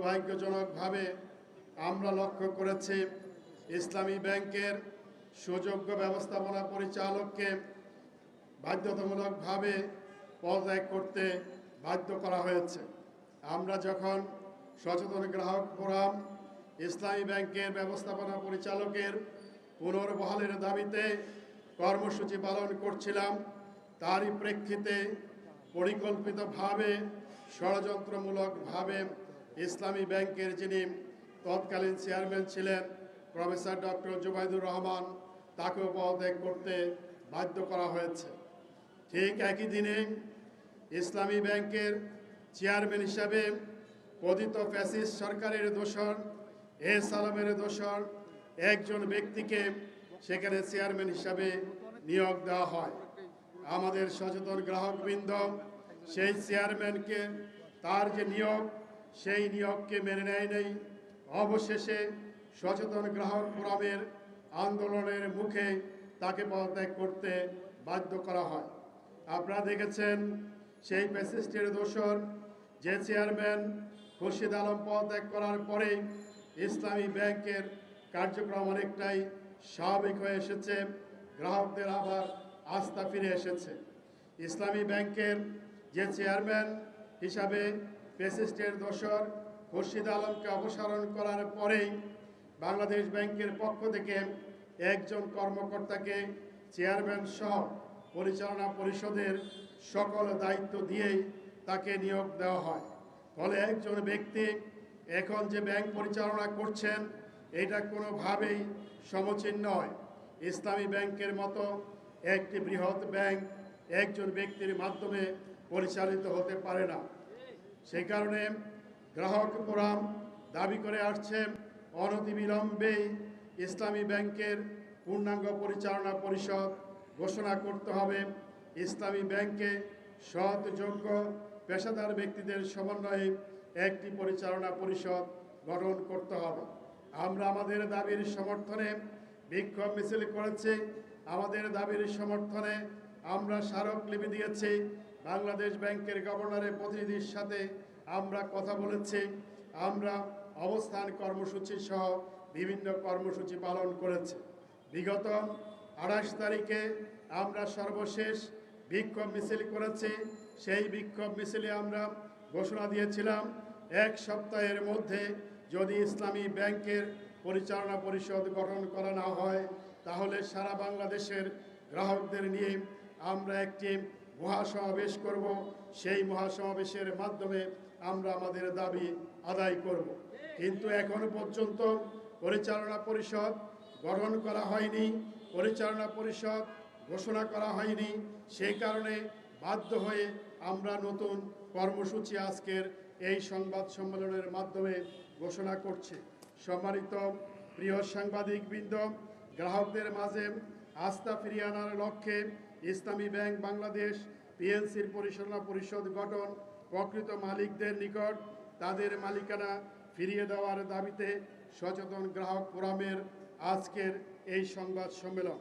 দুর্ভাগ্যজনকভাবে আমরা লক্ষ্য করেছি ইসলামী ব্যাংকের সুযোগ্য ব্যবস্থাপনা পরিচালককে বাধ্যতামূলকভাবে পদত্যাগ করতে বাধ্য করা হয়েছে। আমরা যখন সচেতন গ্রাহক ফোরাম ইসলামী ব্যাংকের ব্যবস্থাপনা পরিচালকের পুনর্বহালের দাবিতে কর্মসূচি পালন করছিলাম, তারই প্রেক্ষিতে পরিকল্পিতভাবে ষড়যন্ত্রমূলকভাবে ইসলামী ব্যাংকের যিনি তৎকালীন চেয়ারম্যান ছিলেন প্রফেসর ডক্টর জুবাইদুর রহমান, তাকেও পদত্যাগ করতে বাধ্য করা হয়েছে। ঠিক একই দিনে ইসলামী ব্যাংকের চেয়ারম্যান হিসাবে পতিত ফ্যাসিস্ট সরকারের দোসর এস আলমের দোসর একজন ব্যক্তিকে সেখানে চেয়ারম্যান হিসাবে নিয়োগ দেওয়া হয়। আমাদের সচেতন গ্রাহকবৃন্দ সেই চেয়ারম্যানকে তার যে নিয়োগ, সেই নিয়োগকে মেনে নেয় নেই। অবশেষে সচেতন গ্রাহক ফোরামের আন্দোলনের মুখে তাকে পদত্যাগ করতে বাধ্য করা হয়। আপনারা দেখেছেন সেই ফ্যাসিস্টের দোসর যে চেয়ারম্যান খুরশিদ আলম পদত্যাগ করার পরেই ইসলামী ব্যাংকের কার্যক্রম অনেকটাই স্বাভাবিক হয়ে এসেছে, গ্রাহকদের আবার আস্থা ফিরে এসেছে। ইসলামী ব্যাংকের যে চেয়ারম্যান হিসাবে ফ্যাসিস্টের দোসর খুরশিদ আলমকে অপসারণ করার পরেই বাংলাদেশ ব্যাংকের পক্ষ থেকে একজন কর্মকর্তাকে চেয়ারম্যান সহ পরিচালনা পরিষদের সকল দায়িত্ব দিয়েই তাকে নিয়োগ দেওয়া হয়। ফলে একজন ব্যক্তি এখন যে ব্যাংক পরিচালনা করছেন, এটা কোনোভাবেই সমীচীন নয়। ইসলামী ব্যাংকের মতো একটি বৃহৎ ব্যাংক একজন ব্যক্তির মাধ্যমে পরিচালিত হতে পারে না। সেই কারণে গ্রাহক ফোরাম দাবি করে আসছে অনতিবিলম্বেই ইসলামী ব্যাংকের পূর্ণাঙ্গ পরিচালনা পরিষদ ঘোষণা করতে হবে। ইসলামী ব্যাংকে সৎ, যোগ্য, পেশাদার ব্যক্তিদের সমন্বয়ে একটি পরিচালনা পরিষদ গঠন করতে হবে। আমরা আমাদের দাবির সমর্থনে বিক্ষোভ মিছিল করেছি। আমাদের দাবির সমর্থনে আমরা স্মারকলিপি দিয়েছি। বাংলাদেশ ব্যাংকের গভর্নরের প্রতিনিধির সাথে আমরা কথা বলেছি। আমরা অবস্থান কর্মসূচি সহ বিভিন্ন কর্মসূচি পালন করেছি। বিগত 28 তারিখে আমরা সর্বশেষ বিক্ষোভ মিছিল করেছি। সেই বিক্ষোভ মিছিলে আমরা ঘোষণা দিয়েছিলাম 1 সপ্তাহের মধ্যে যদি ইসলামী ব্যাংকের পরিচালনা পরিষদ গঠন করা না হয়, তাহলে সারা বাংলাদেশের গ্রাহকদের নিয়ে আমরা একটি মহাসমাবেশ করব। সেই মহাসমাবেশের মাধ্যমে আমরা আমাদের দাবি আদায় করব। কিন্তু এখনো পর্যন্ত পরিচালনা পরিষদ গঠন করা হয়নি, পরিচালনা পরিষদ ঘোষণা করা হয়নি। সেই কারণে বাধ্য হয়ে আমরা নতুন কর্মসূচি আজকের এই সংবাদ সম্মেলনের মাধ্যমে ঘোষণা করছি। সম্মানিত প্রিয় সাংবাদিকবৃন্দ, গ্রাহকদের মাঝে আস্থা ফিরিয়ে আনার লক্ষ্যে ইসলামী ব্যাংক বাংলাদেশ পিএলসির পরিচালনা পরিষদ গঠন, প্রকৃত মালিকদের নিকট তাদের মালিকানা ফিরিয়ে দেওয়ার দাবিতে সচেতন গ্রাহক ফোরামের আজকের এই সংবাদ সম্মেলন।